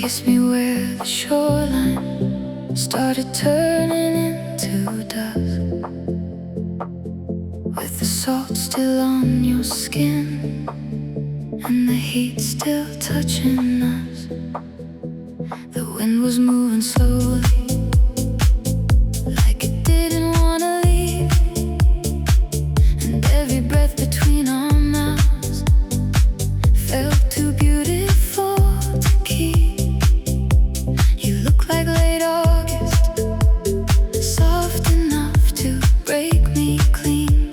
kissed me where the shoreline started turning into dust, with the salt still on your skin and the heat still touching us. The wind was moving slowly, like it didn't wanna leave, and every breath between our mouths felt too beautiful to keep. You look like late August, soft enough to break me clean,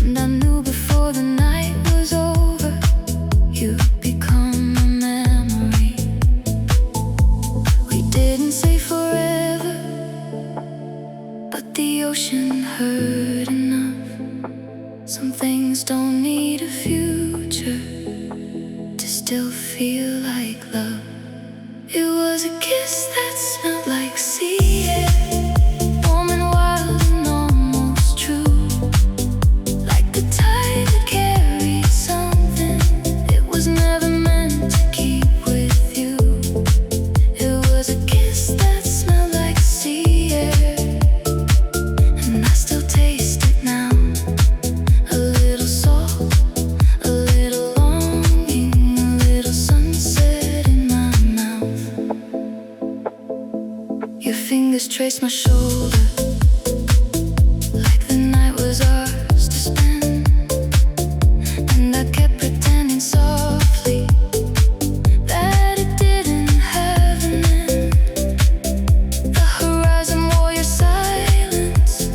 and I knew before the night was over you'd become a memory. We didn't say forever, but the ocean heard enough. Some things don't need a future to still feel like love. It was a kiss that smelled like sea air, warm and wild and almost true, like the tide that carries something it was never meant to keep with you. It was a kiss that smelled like sea air, and I still taste it now. A little salt, a little longing, a little sunset in my mouth. Your fingers traced my shoulder, like the night was ours to spend, and I kept pretending softly that it didn't have an end. The horizon wore your silence,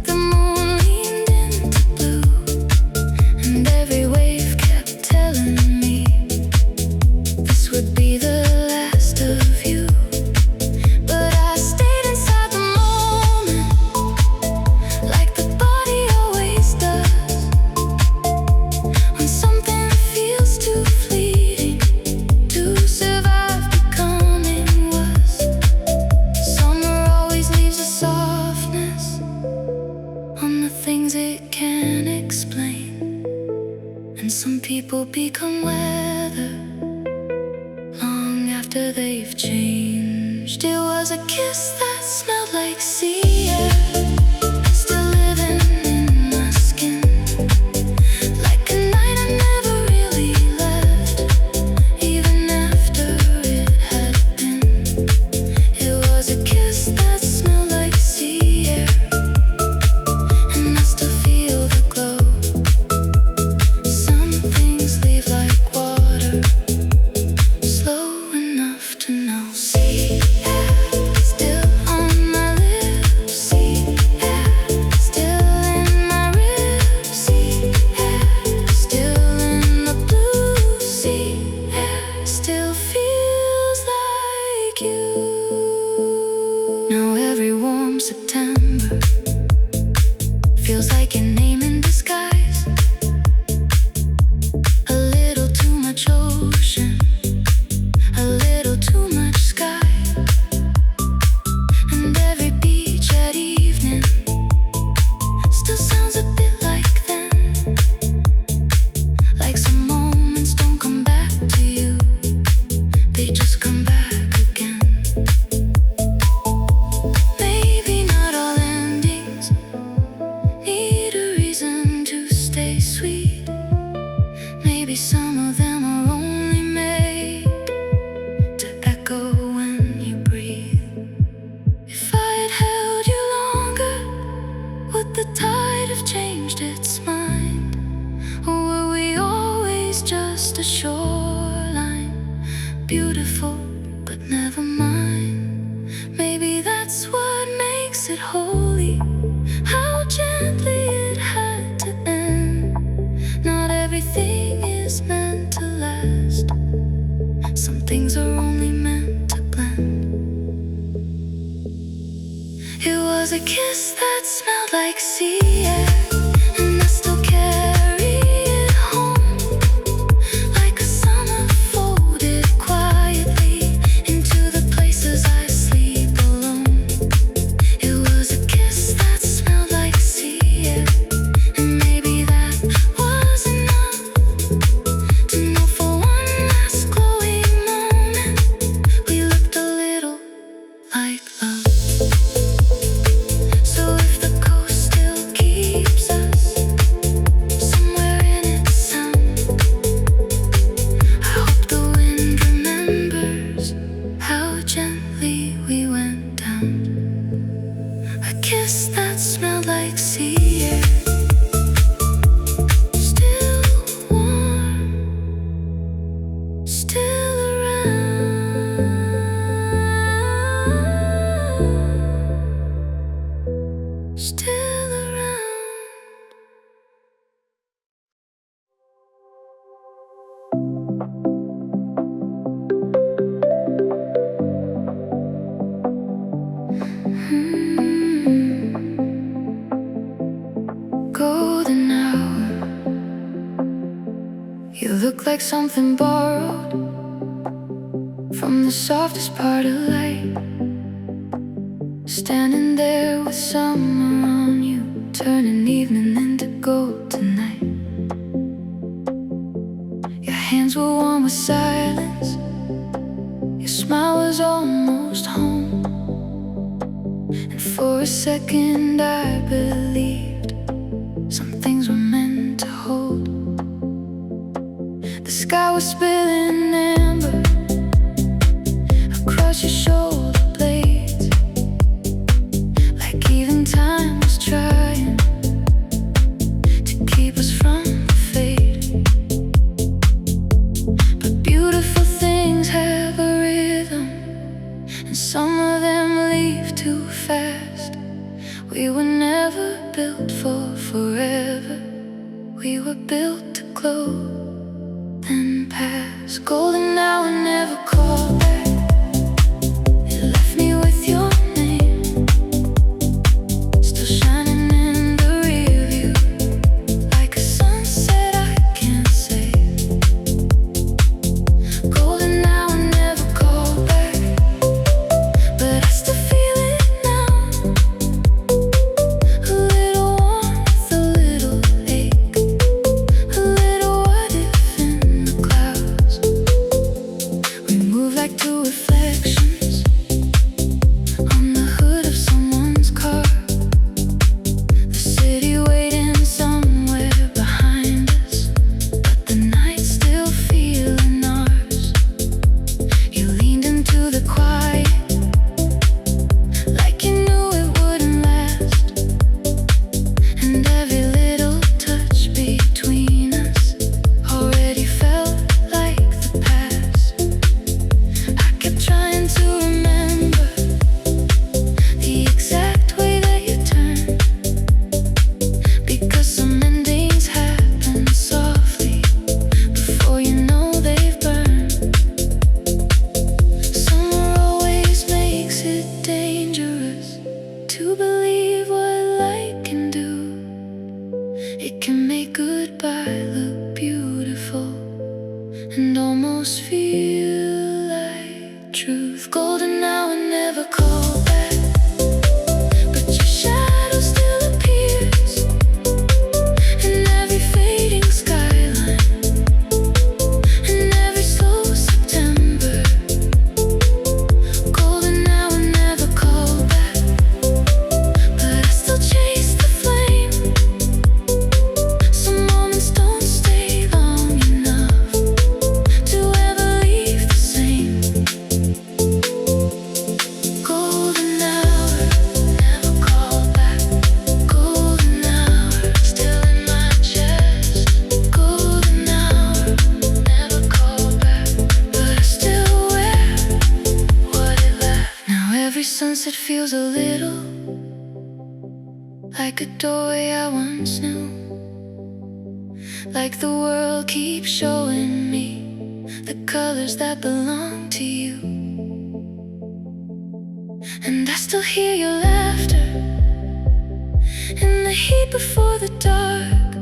the moon leaned into blue, and every wave kept telling me this would be the last of you. But I stayed inside the moment, like the body always does. When something feels too fleeting to survive becoming was. Summer always leaves a softness on the things it can't explain, and some people become weather long after they've changed. It was a kiss that smelled like sea air, still living in my skin, like a night I never really left, even after it had been. It was a kiss that smelled like sea air, and I still feel the glow. Some things leave like water, slow enough to know. Sea air still on my lips, sea air still in my ribs, sea air still in the blue, sea air still feels like you. Now every warm September feels like your name in disguise. A little too much ocean, a little too much sky, and every beach at evening still sounds a bit like then, like some moments don't come back to you, they just come back again. Maybe not all endings need a reason to stay sweet. Maybe some of them are only made to echo when you breathe. If I had held you longer, would the tide have changed its mind? Or were we always just a shoreline, beautiful but never mine? Maybe that's what makes it holy, how gently it had to end. Not everything is meant to last, some things are only meant to blend. It was a kiss that smelled like sea air, and I still carry it home, like a summer folded quietly into the places I sleep alone. It was a kiss that smelled like sea air, and maybe that was enough to know for one last glowing moment like something borrowed from the softest part of light. Standing there with summer on you, turning evening into gold tonight. Your hands were warm with silence, your smile was almost home. And for a second I believed some things were meant to hold. The sky was spilling amber across your shoulder blades, like even time was trying to keep us from the fade. But beautiful things have a rhythm, and some of them leave too fast. We were never built for forever, we were built to glow, then pass. Golden hour, never call back. It left me with your name, still shining in the rear view, like a sunset I can't save. Golden hour, never call back, but I still feel it now. A little warmth, a little ache, a little what if in the clouds. We move like two reflections on the hood of someone's car. The city waiting somewhere behind us, but the night's still feeling ours. You leaned into the quiet like you knew it wouldn't last, and every little touch between us already felt like the past. I kept trying to remember the exact way that you turned, because some endings happen softly before you know they've burned. Summer always makes it dangerous to believe what light can do. It can make goodbye look beautiful and almost feel like truth. Golden hour, never call back, but your shadow still appears in every fading skyline, in every slow September. Golden hour, never call back, but I still chase the flame. Some moments don't stay long enough to ever leave the same. Golden hour, never call back. Golden hour, still in my chest. Golden hour, never call back, but I still wear what it left. Now every sunset feels a little like a doorway I once knew, like the world keeps showing me the colors that belong to you. And I still hear your laughter in the heat before the dark,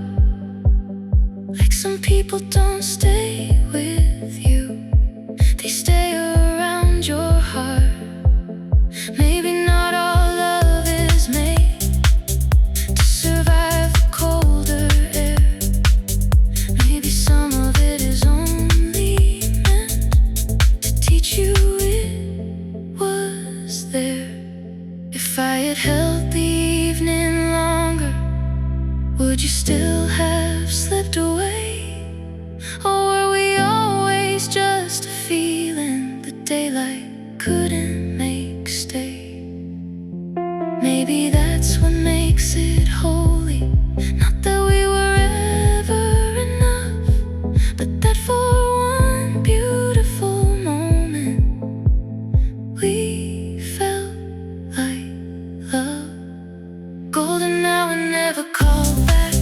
like some people don't stay with you, they stay around your heart. Maybe not all love is made to survive the colder air. Maybe some of it is only meant to teach you it was there. If I had held the evening longer, would you still have slipped away? Or were we always just a feeling the daylight couldn't make stay? Maybe that's what makes it holy, not that we were ever enough, but that for one beautiful moment we felt like love. Golden hour, never call back,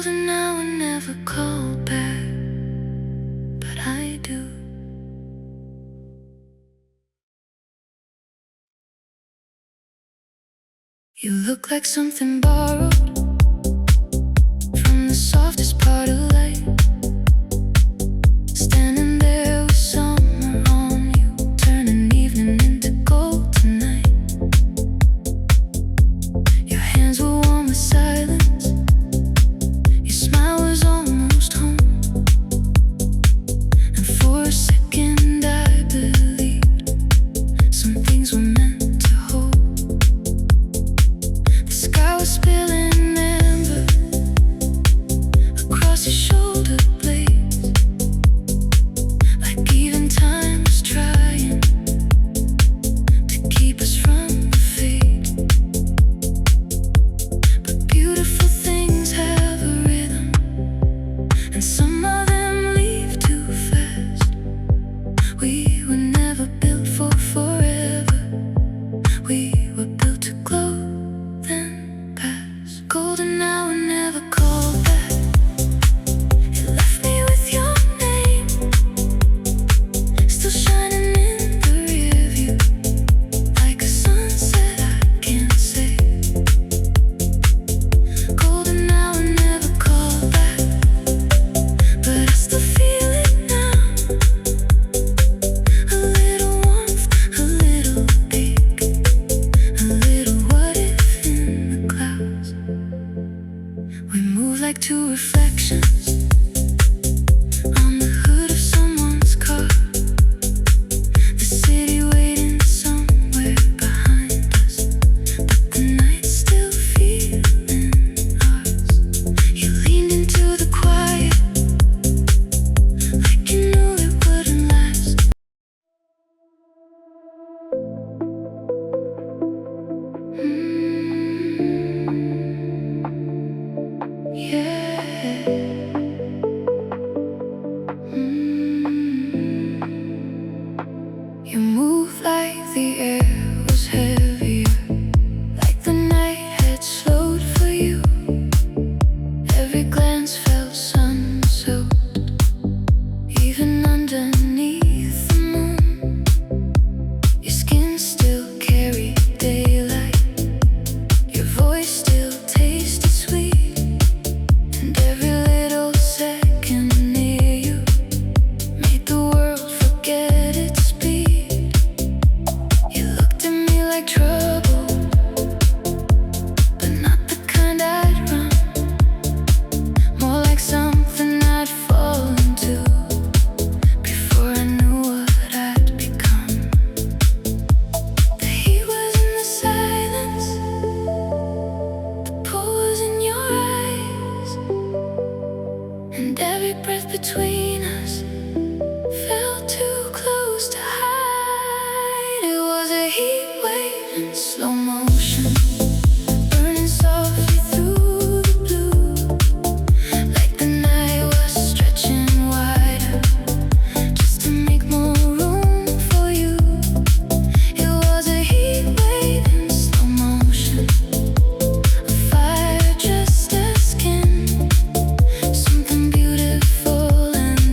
golden hour never called back, but I do. You look like something borrowed from the softest part of life, standing there with summer on you, turning evening into gold tonight. Your hands were warm with silence, your smile was almost home, and for a second I believed some things were meant to hold. The sky was spilling amber across your shoulder blades, like even time was trying to keep us from the fade. But beautiful things have a rhythm, and some of them leave too fast. We were never built for forever, we were built to glow then pass. Golden hour never called back, it left me with your name still shining in the rear view, like a sunset I can't save. Golden hour never called back, but I still feel it now. A little warmth, a little ache, a little what if in the clouds. We move like two reflections on the hood of someone's car, the city waiting somewhere behind us, but the night's still feeling ours. You leaned into the quiet like you knew it wouldn't last. Yeah. You move like the air was heavier, like the night had slowed for you. Every glance felt sun-soaked, even underneath the moon. Your skin still carried daylight, your voice still tasted sweet, and every little second near you made the world forget its speed. You looked at me like trouble, but not the kind I'd run, more like something I'd fall into before I knew what I'd become. The heat was in the silence, the pull was in your eyes, and every breath between us felt too close to hide. It was a heat wave in slow motion, burning softly through the blue, like the night was stretching wider just to make more room for you. It was a heat wave in slow motion, a fire just as skin, something beautiful and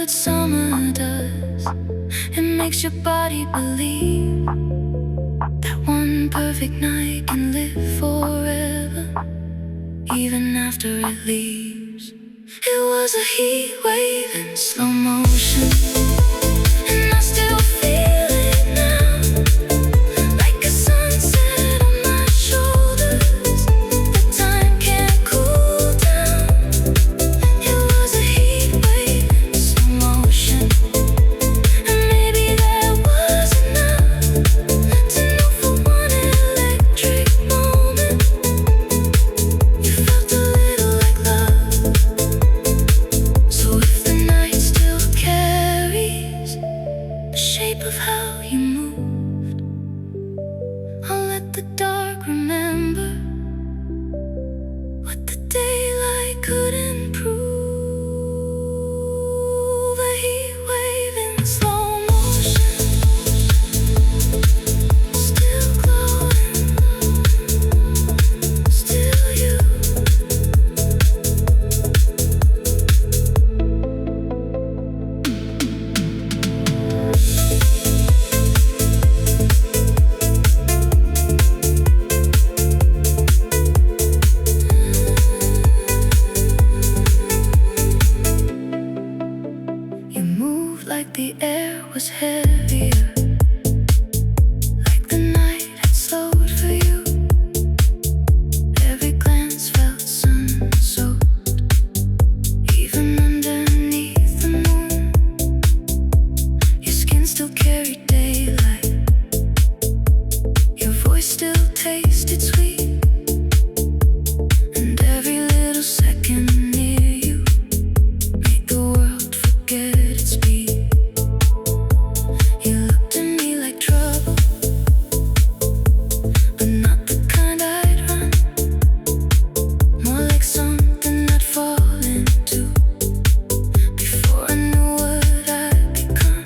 what summer does. It makes your body believe that one perfect night can live forever, even after it leaves. It was a heat wave in slow motion, and I still feel it now, like a sunset on my shoulders. The time can't cool down. It was a heat wave in slow motion, and maybe that was enough to know for one electric moment you felt a little like love. So if the night still carries the shape of how you moved, I'll let the dark remember what the daylight couldn't prove. A heat wave in slow motion, still glowing, still you. You moved like the air was heavier, like the night had slowed for you. Every glance felt sun-soaked, even underneath the moon. Your skin still carried daylight, your voice still tasted sweet, and every little second near you made the world forget its speed. You looked at me like trouble, but not the kind I'd run. More like something I'd fall into before I knew what I'd become.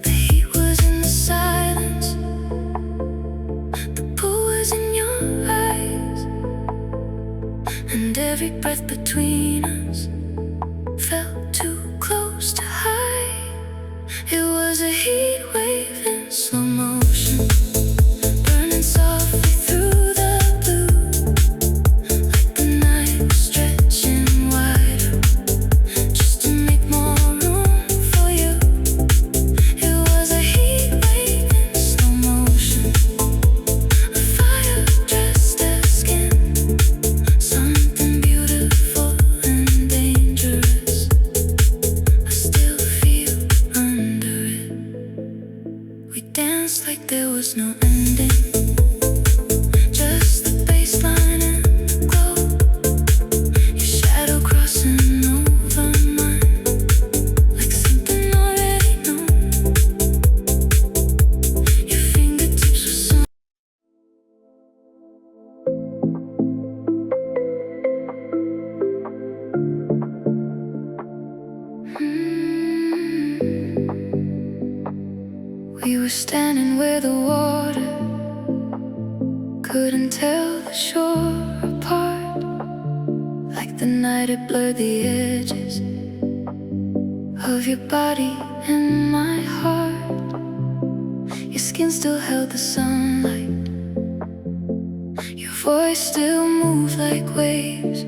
The heat was in the silence, the pull was in your eyes, and every breath between us felt too close to hide. It was a heat wave in slow motion, burning softly through the blue, like the night was stretching wider just to make more room for you. It was a heat wave in slow motion, a fire dressed as skin, something beautiful and dangerous. I still feel under it. We danced like there was no ending, just the baseline and the glow. Your shadow crossing over mine, like something already known. Your fingertips were so We were standing where the water couldn't tell the shore apart, like the night it blurred the edges of your body and my heart. Your skin still held the sunlight, your voice still moved like waves,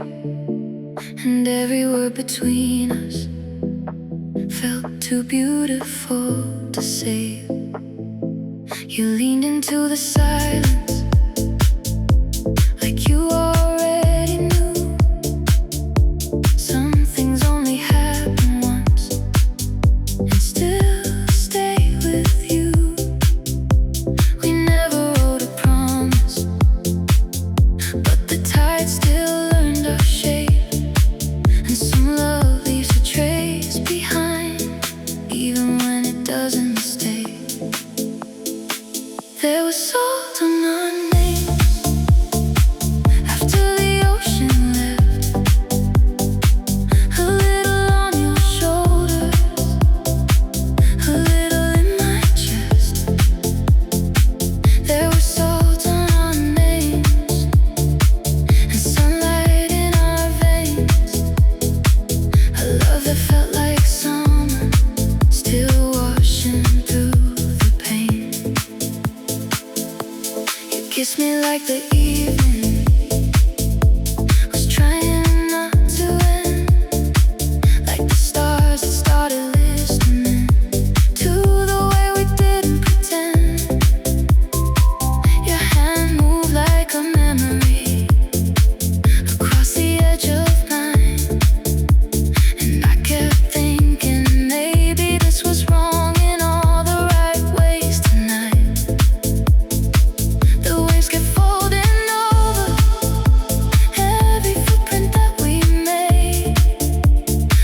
and every word between us felt too beautiful to say. You leaned into the silence like you already knew. Some things only happen once and still stay with you. We never wrote a promise, but the tide still learned our shape, and some love leaves a trace behind, even when it doesn't stay. There was salt on my that felt like summer, still washing through the pain. You kissed me like the evening was trying not to end, like the stars that started listening to the way we didn't pretend. Your hand moved like a memory across the edge of mine, and I kept thinking maybe this was wrong in all the right ways tonight. The waves kept folding over every footprint that we made,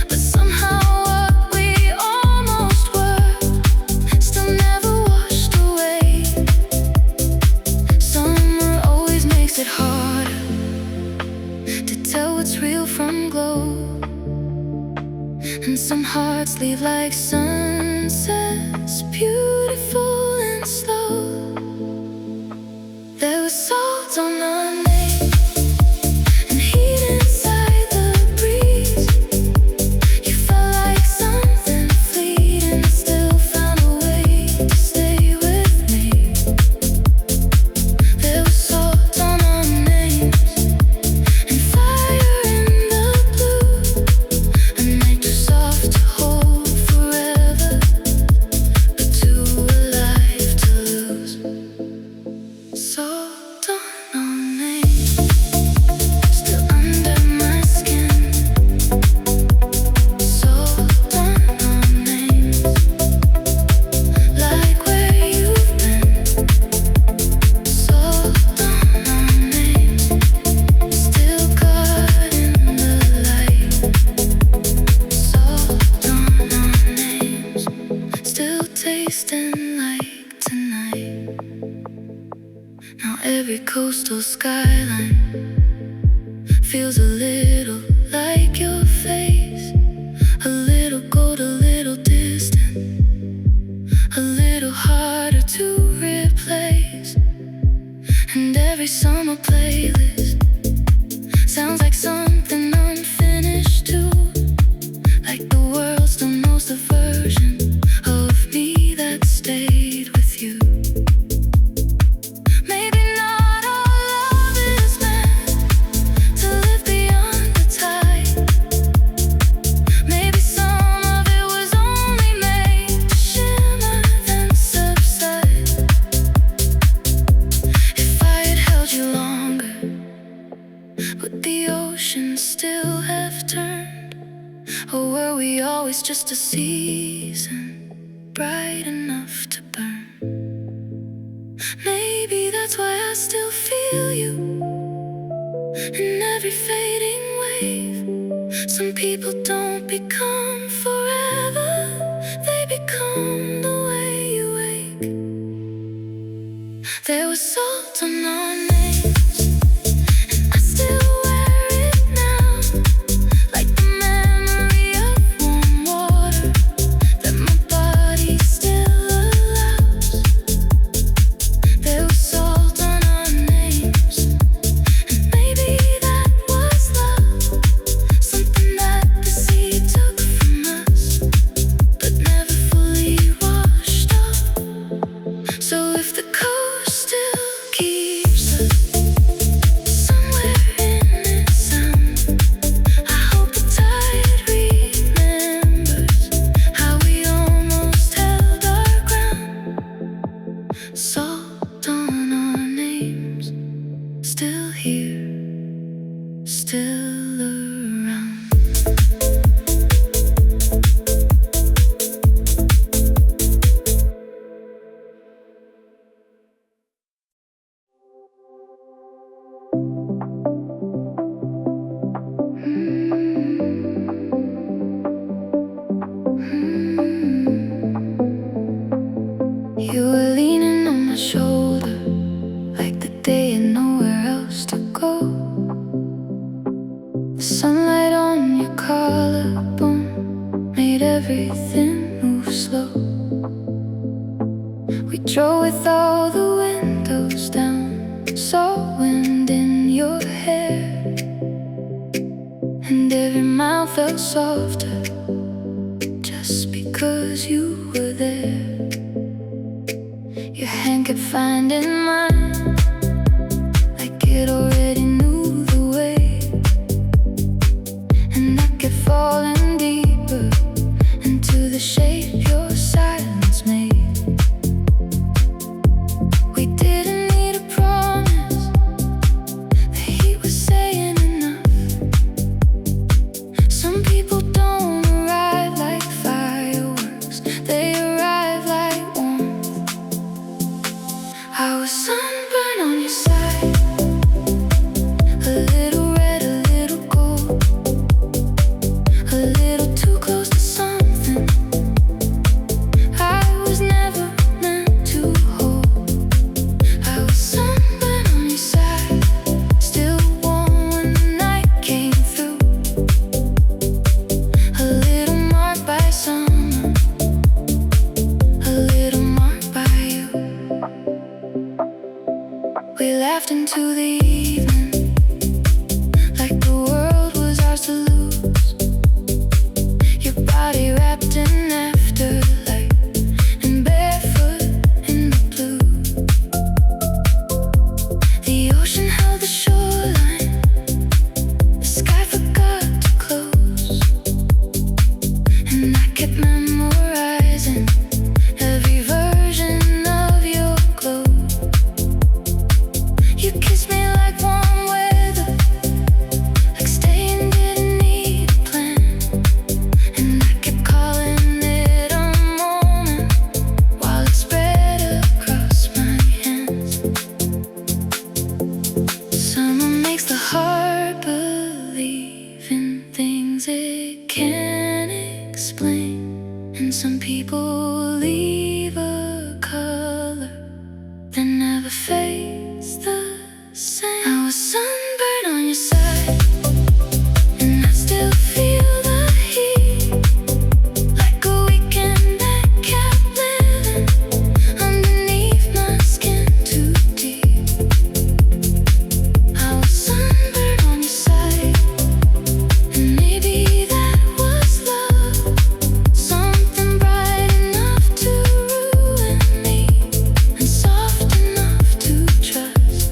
but somehow what we almost were still never washed away. Summer always makes it harder to tell what's real from glow, and some hearts leave like sunsets, beautiful and slow. There was salt on our name and heat inside the breeze. You felt like something fleeting, but still found a way to stay with me. There was salt on our names and fire in the blue, a night too soft to hold forever, but too alive to lose. Salt on our names, still under my skin. Salt on our names, like where you've been. Salt on our names, still caught in the light. Salt on our names, still tasting like tonight. Now every coastal skyline feels a little like your face, a little cold, a little distant, a little harder to replace. And every summer playlist sounds like something unfinished too, like the world still knows the version of me that stayed with you. Maybe not all love is meant to live beyond the tide. Maybe some of it was only made to shimmer then subside. If I had held you longer, would the ocean still have turned? Or were we always just a season, bright enough to burn? Maybe that's why I still feel you in every fading wave. Some people don't become forever, they become the way you wake. There was salt on our names, and I still wear it now, like the memory of warm water that my body still allows. There was salt on our names, and maybe that was love, something that the sea took from us, but never fully washed off. So if the coast still keeps us somewhere in its sound, I hope the tide remembers how we almost held our ground. Salt on our names, still here, still around. You were leaning on my shoulder, like the day and nowhere else to go. The sunlight on your collarbone made everything move slow. We drove with all the windows down, saw wind in your hair, and every mile felt softer 'cause you were there. Your hand kept finding mine, like it already knew the way. And I kept falling deeper into the shape your silence made. We didn't need a promise, the heat was saying enough. Some people don't arrive like fireworks, they arrive like warmth. I was sunburned on your side, a little red, a little gold, a little too close to something I was never meant to hold. I was sunburned on your side, still warm when the night came through. A little marked by summer, a little marked by you. We laughed into the evening, like the world was ours to lose. Your body wrapped in afterlight and barefoot in the blue. The ocean held the shoreline, the sky forgot to close. And I kept memorizing every version of your glow. You kissed me like warm weather, like staying didn't need a plan. And I kept calling it a moment while it spread across my hands. Summer makes the heart believe in things it can't explain. And some people leave a color that never fades the same. I was sunburned on your side, and I still feel the heat, like a weekend that kept living underneath my skin too deep. I was sunburned on your side, and maybe that was love, something bright enough to ruin me and soft enough to trust.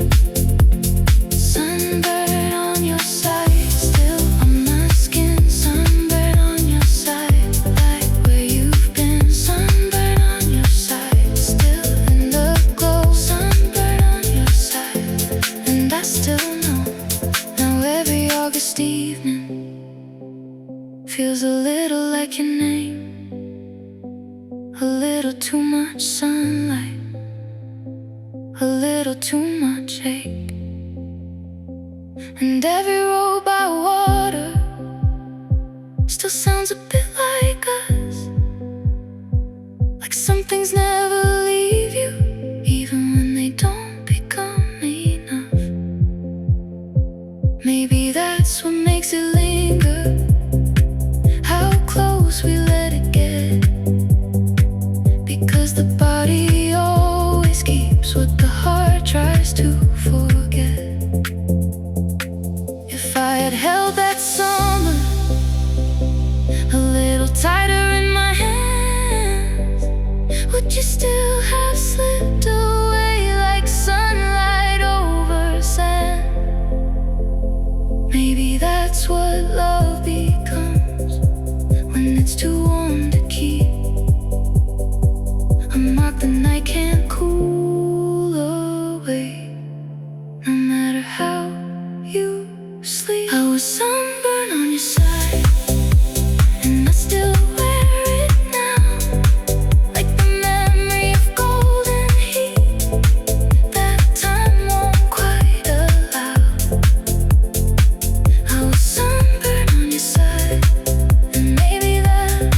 Sunburned on your side, still on my skin. Sunburned on your side, like where you've been. Sunburned on your side, still in the glow. Sunburned on your side, and I still know. Now every August evening feels a little like your name, a little too much sunlight, a little too much ache. And every road by water still sounds a bit like us, like some things never leave you, even when they don't become enough. Maybe that's what makes it linger, how close we let it get. Because the body always keeps what the heart tries to forget. If I had held that summer a little tighter in my hands, would you still have slipped away like sunlight over sand? Maybe that's what love becomes when it's too warm to keep. A mark the night can't cool away, no matter how you sleep. I was sunburned on your side, and I still wear it now, like the memory of golden heat that time won't quite allow. I was sunburned on your side, and maybe that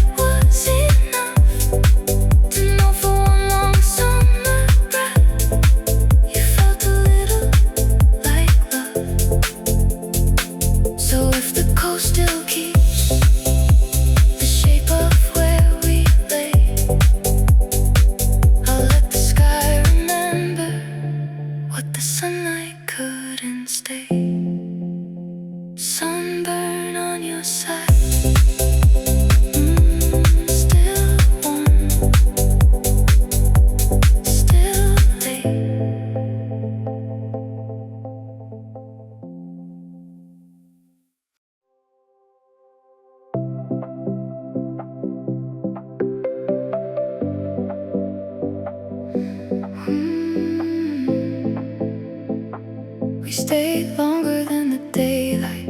stayed longer than the daylight,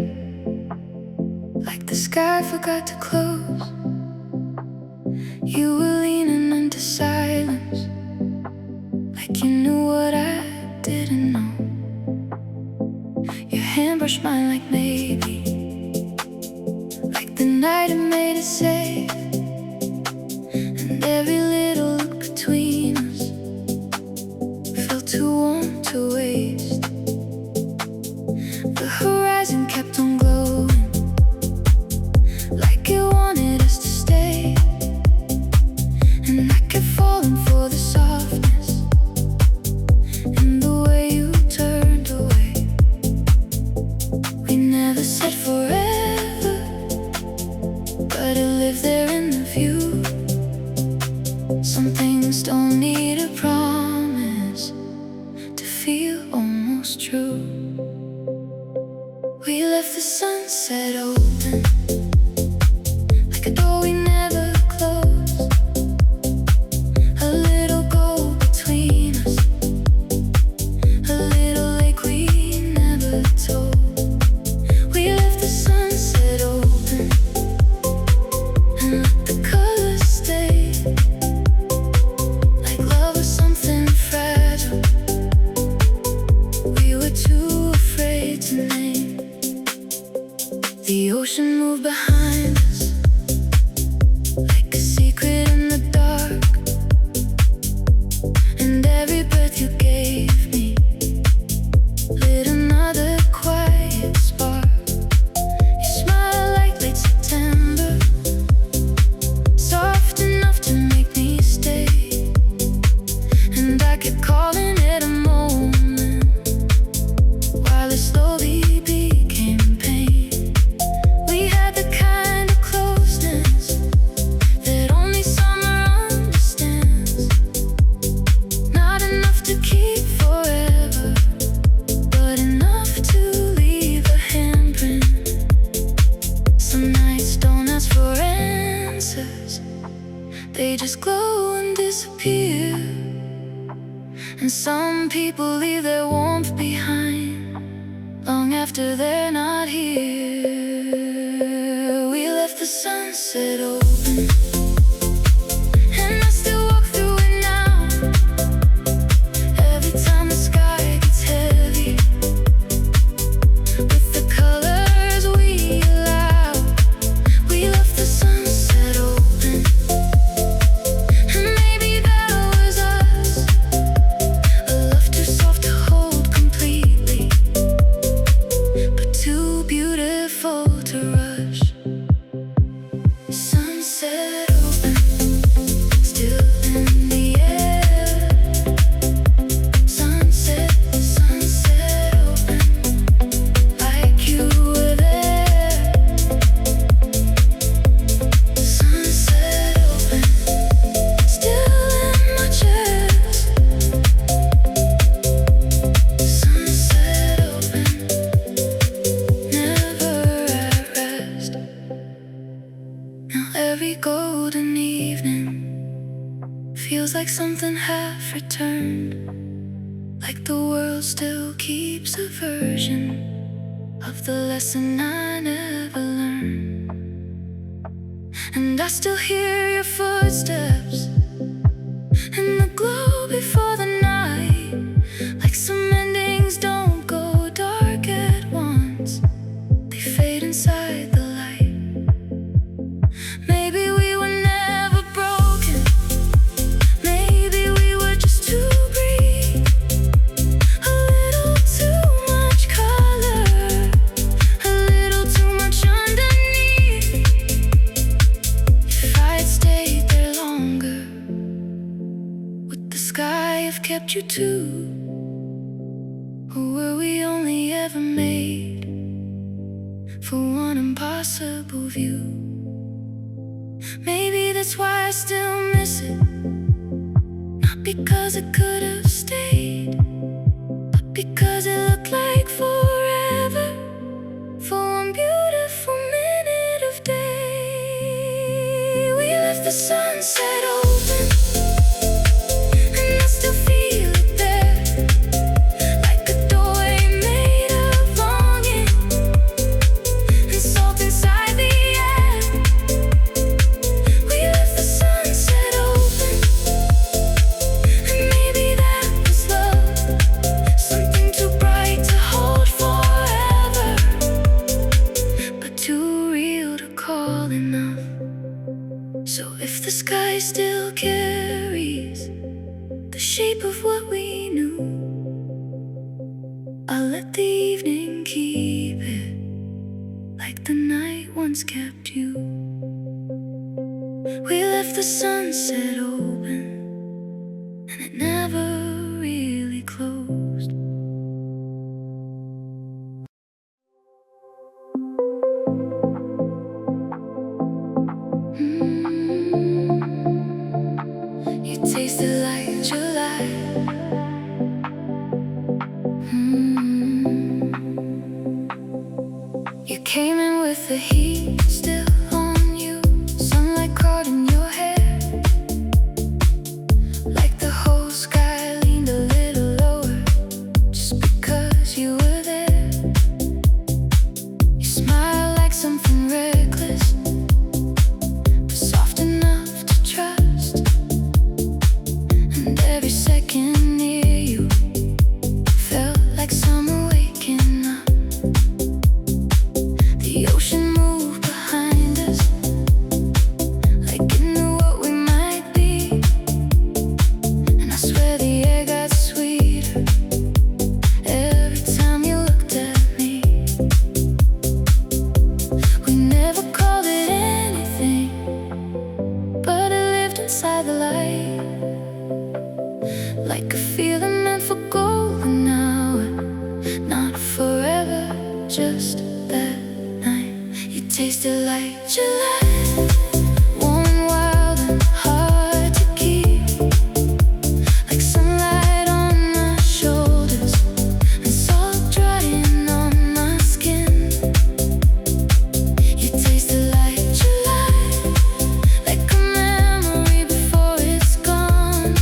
like the sky forgot to close. You were leaning into silence, like you knew what I didn't know. Your hand brushed mine like maybe, like the night it made it safe. And every little look between us felt too warm to waste. The horizon kept on glowing, like it wanted us to stay. And I kept falling for the softness and the way you turned away. We never said forever, but it lived there in the view. Some things don't need a promise to feel almost true. We left the sunset open, like a door we never closed. A little goal between us, a little lake we never told. We left the sunset open and let the colors stay, like love was something fragile we were too afraid to name. The ocean moved behind us, like a secret in the dark. And every breath you gave me lit another quiet spark. You smiled like late September, soft enough to make me stay. And I kept calling it a moment, while it slowly became pain. We had the kind of closeness that only summer understands. Not enough to keep forever, but enough to leave a handprint. Some nights don't ask for answers, they just glow and disappear. And some people leave their warmth behind long after they're not here. We left the sunset open, and I still walk through it now. Every time the sky gets heavy with the colors we allow. We left the sunset open, and maybe that was us. A love too soft to hold completely, but too beautiful to rush. Sunset open, still in the air. Sunset, sunset open, like you were there. Sunset open, still in my chest. Sunset open, never at rest. Now every golden evening feels like something half returned, like the world still keeps a version of the lesson I never learned. And I still hear your footsteps in the glow before the night, like some endings don't go dark at once, they fade inside the light. Maybe we were never broken, maybe we were just too brief. A little too much color, a little too much underneath. If I had stayed there longer, would the sky have kept you too? Or were we only ever made for one impossible view? Maybe that's why I still miss it, not because it could have stayed, but because it looked like forever, for one beautiful minute of day. We left the sunset open, and I still feel it there, like a doorway made So if the sky still carries the shape of what we knew, I'll let the evening keep it like the night once kept you. We left the sunset open, and it never really closed. You tasted like July. You came in with the heat still on you, sunlight caught in your hair, like the whole sky leaned a little lower just because you were there. You smiled like something reckless, but soft enough to trust, and every second near you felt like summer waking up. The ocean moved behind us, like it knew what we might be, and I swear the air got sweeter every time you looked at me. We never called it anything, but it lived inside the light, like a feeling meant for golden hour, not forever, just that night. You tasted like July, warm and wild and hard to keep, like sunlight on my shoulders and salt drying on my skin. You tasted like July, like a memory before it's gone,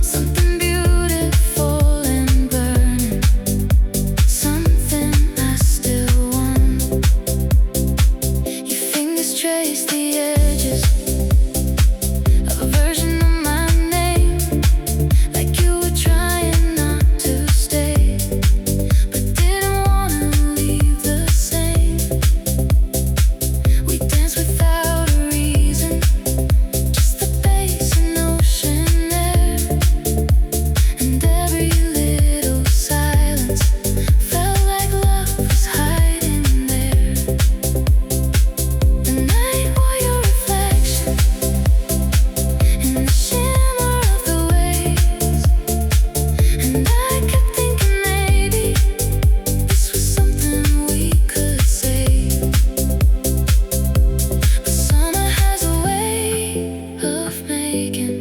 something beautiful and burning, something I still want. Your fingers trace the edges of a version of my name, like you were trying not to stay, but didn't wanna leave the same. We danced without a reason, just the bass and ocean air, and every little silence felt like love was hiding there. The night wore your reflection in the shimmer of the waves, and I kept thinking maybe this was something we could save. But summer has a way of making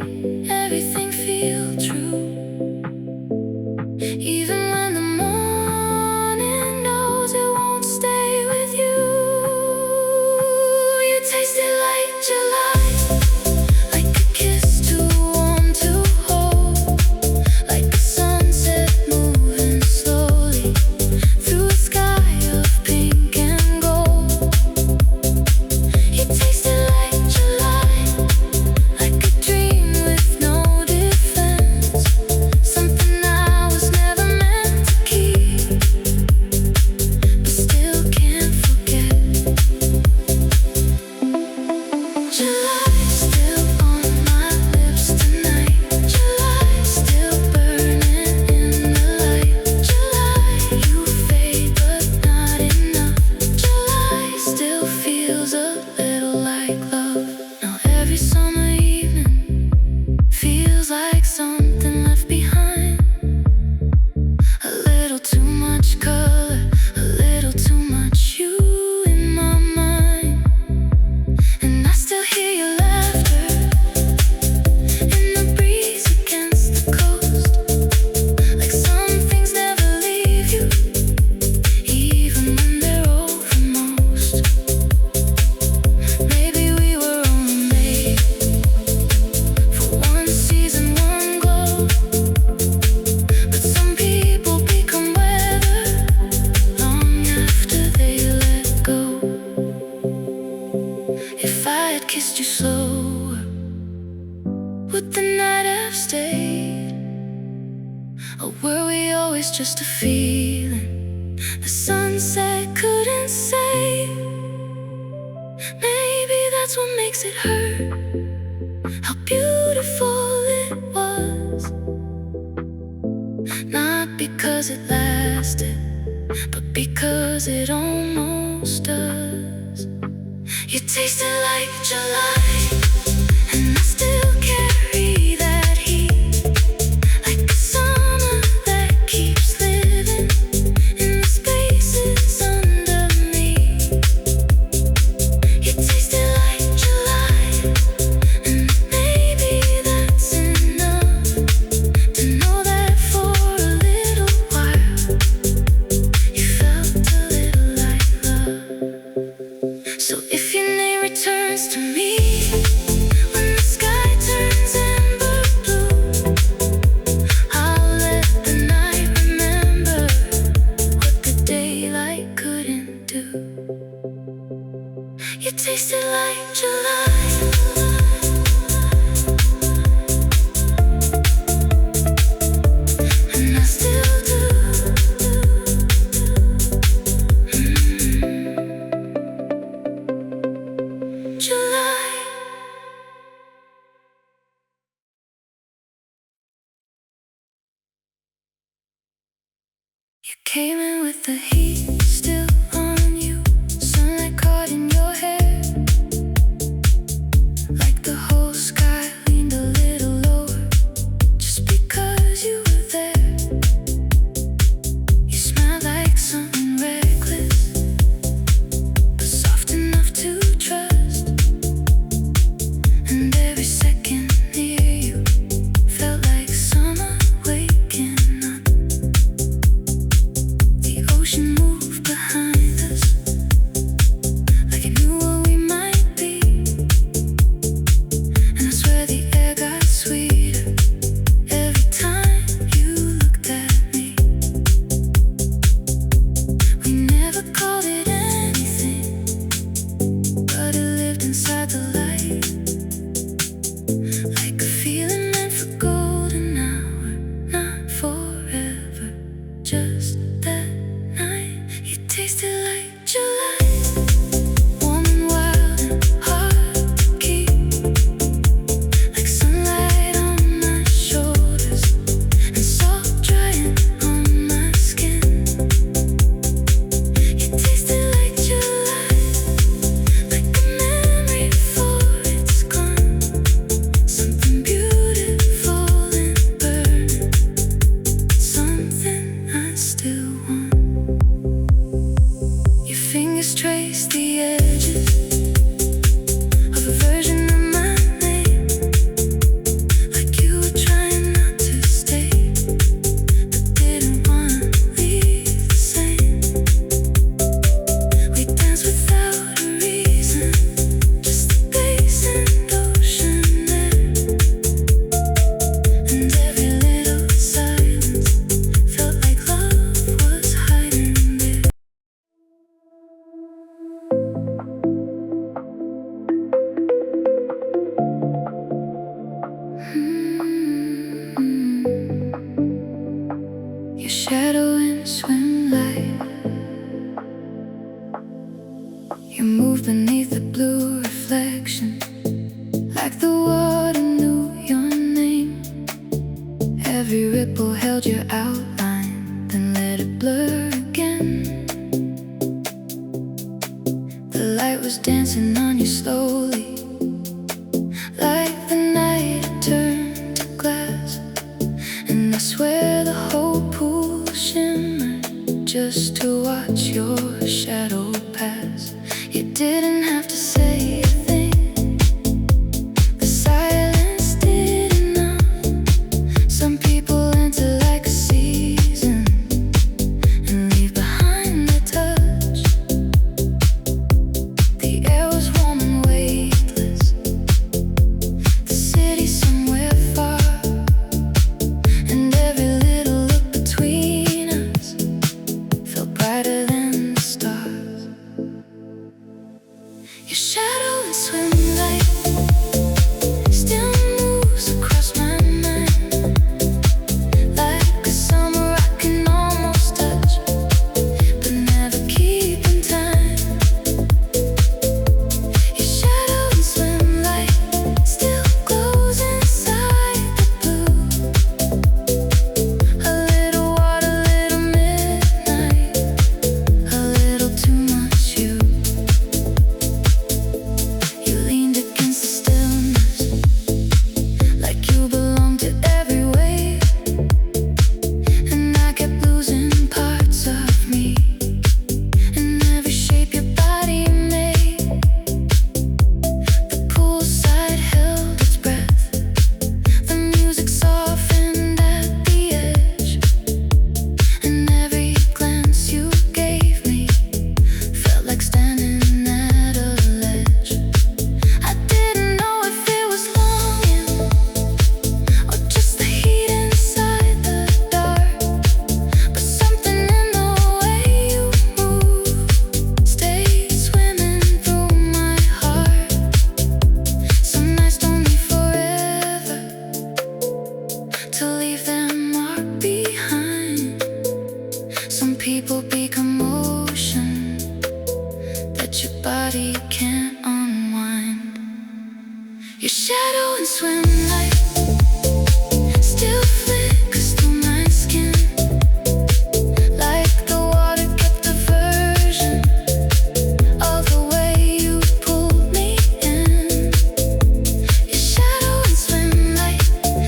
everything feel true, even when the morning knows it won't stay with you. You tasted like July, like a kiss too warm to hold, like a sunset moving slowly through a sky of pink and gold. You tasted like July, like a dream with no defense, something I was never meant to keep, but still can't forget. July still on my lips tonight, July still burning in the light, July you fade but not enough, July still feels a little like love. Now every summer evening feels like something left behind, a little too much color, a little too much you in my mind, and I still hear your laughter in the breeze against the coast, like some things never leave you, even when they're over most. Maybe we were only made for one season, one glow, but some people become weather long after they let go. If I had kissed you slower, would the night have stayed? Or were we always just a feeling the sunset couldn't save? Maybe that's what makes it hurt. because it lasted, but because it almost does. You tasted like July, and I still carry that heat, like a summer that keeps living in the spaces under me. You tasted like July, and maybe that's enough to know that for a little while you felt a little like love. So if your name returns to me when the sky turns amber blue, I'll let the night remember what the daylight couldn't do. You tasted like July, and I still do. July. You came in with the heat still on you, sunlight caught in your hair, like the whole sky leaned a little lower just because you were there. You smiled like something reckless, but soft enough to trust, and every second near you felt like summer waking up. The ocean moved behind shadow and swim light still flickers through my skin, like the water kept a version of the way you pulled me in. Your shadow and swim light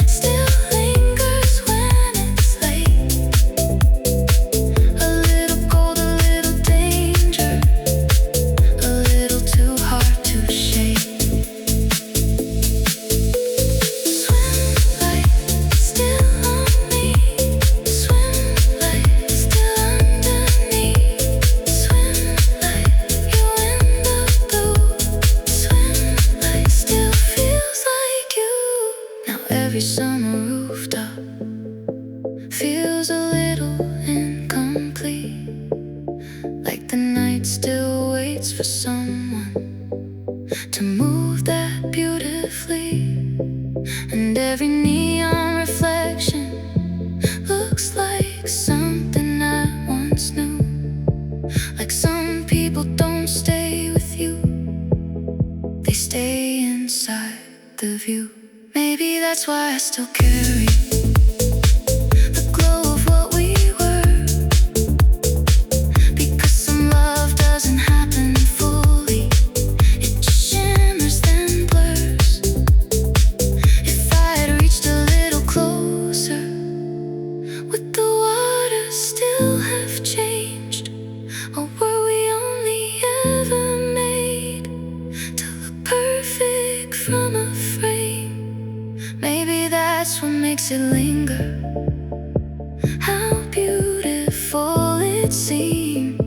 still lingers when it's late. A little cold, a little danger, a little too hard to shake. Every summer rooftop feels a little incomplete, like the night still waits for someone to move that beautifully. And every neon reflection looks like something I once knew, like some people don't stay with you, they stay inside the view. Maybe that's why I still carry the glow of what we were, because some love doesn't happen fully, it just shimmers then blurs. If I had reached a little closer, would the waters still have changed? Or were we only ever made to look perfect from a frame? Maybe that's what makes it linger, how beautiful it seemed.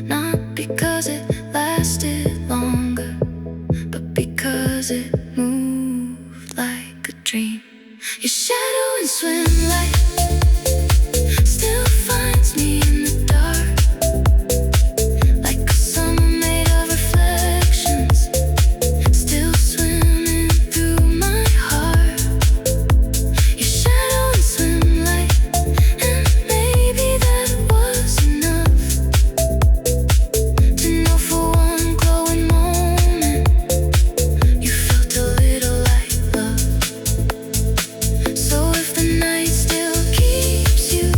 Not because it lasted longer, but because it moved like a dream. Your shadow and swim light still finds me in the dark, like a summer made of reflections, still swimming through my heart. Your shadow and swim light, and maybe that was enough to know for one glowing moment you felt a little like love. So if the night still keeps you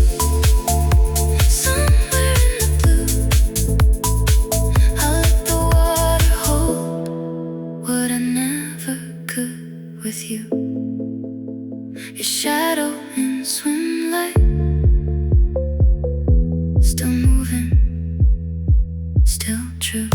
somewhere in the blue, I'll let the water hold what I never could with you. Your shadow and swim light still moving, still true.